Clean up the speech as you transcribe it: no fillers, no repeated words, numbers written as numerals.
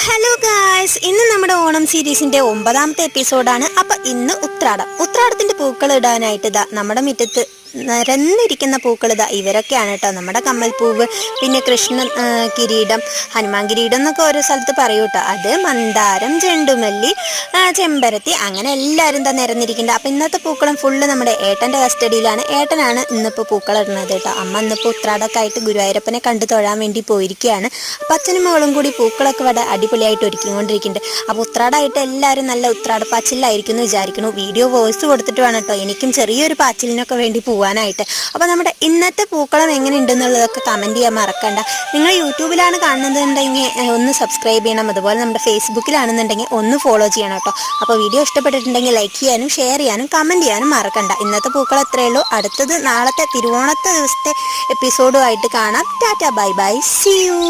Hello guys, ഇന്ന് നമ്മുടെ ഓണം സീരീസിന്റെ 9ാമത്തെ എപ്പിസോഡാണ്. അപ്പൊ ഇന്ന് ഉത്രാടത്തിന്റെ പൂക്കൾ ഇടാനായിട്ട് നമ്മുടെ മുറ്റത്ത് നിരന്നിരിക്കുന്ന പൂക്കൾ ഇവരൊക്കെയാണ് കേട്ടോ. നമ്മുടെ കമ്മൽപ്പൂവ്, പിന്നെ കൃഷ്ണൻ കിരീടം, ഹനുമാൻ കിരീടം എന്നൊക്കെ ഓരോ സ്ഥലത്ത് പറയൂ കേട്ടോ. അത് മന്ദാരം, ചെണ്ടുമല്ലി, ചെമ്പരത്തി, അങ്ങനെ എല്ലാവരും നിരന്നിരിക്കുന്നുണ്ട്. അപ്പം ഇന്നത്തെ പൂക്കളം ഫുള്ള് നമ്മുടെ ഏട്ടൻ്റെ കസ്റ്റഡിയിലാണ്. ഏട്ടനാണ് ഇന്നിപ്പോൾ പൂക്കളം ഇടുന്നത് കേട്ടോ. അമ്മ ഇന്നിപ്പോൾ ഉത്രാടമൊക്കെ ആയിട്ട് ഗുരുവായൂരപ്പനെ കണ്ടു തൊഴാൻ വേണ്ടി പോയിരിക്കുകയാണ്. അപ്പം അച്ഛനും മകളും കൂടി പൂക്കളൊക്കെ ഇവിടെ അടിപൊളിയായിട്ട് ഒരുക്കിക്കൊണ്ടിരിക്കുന്നുണ്ട്. അപ്പോൾ ഉത്രാടമായിട്ട് എല്ലാവരും നല്ല ഉത്രാടപ്പാച്ചിലായിരിക്കും എന്ന് വിചാരിക്കുന്നു. വീഡിയോ വോയിസ് കൊടുത്തിട്ട് വേണം കേട്ടോ എനിക്കും ചെറിയൊരു പാച്ചിലിനൊക്കെ വേണ്ടി പോകാനായിട്ട്. അപ്പോൾ നമ്മുടെ ഇന്നത്തെ പൂക്കളം എങ്ങനെ ഉണ്ടെന്നുള്ളതൊക്കെ കമൻറ്റ് ചെയ്യാൻ മറക്കണ്ട. നിങ്ങൾ യൂട്യൂബിലാണ് കാണുന്നതെന്നുണ്ടെങ്കിൽ ഒന്ന് സബ്സ്ക്രൈബ് ചെയ്യണം. അതുപോലെ നമ്മുടെ ഫേസ്ബുക്കിലാണെന്നുണ്ടെങ്കിൽ ഒന്ന് ഫോളോ ചെയ്യണം കേട്ടോ. അപ്പോൾ വീഡിയോ ഇഷ്ടപ്പെട്ടിട്ടുണ്ടെങ്കിൽ ലൈക്ക് ചെയ്യാനും ഷെയർ ചെയ്യാനും കമൻറ്റ് ചെയ്യാനും മറക്കണ്ട. ഇന്നത്തെ പൂക്കളം എത്രയേ ഉള്ളൂ. അടുത്തത് നാളത്തെ തിരുവോണത്തെ ദിവസത്തെ എപ്പിസോഡുമായിട്ട് കാണാം. Tata, bye bye, see U.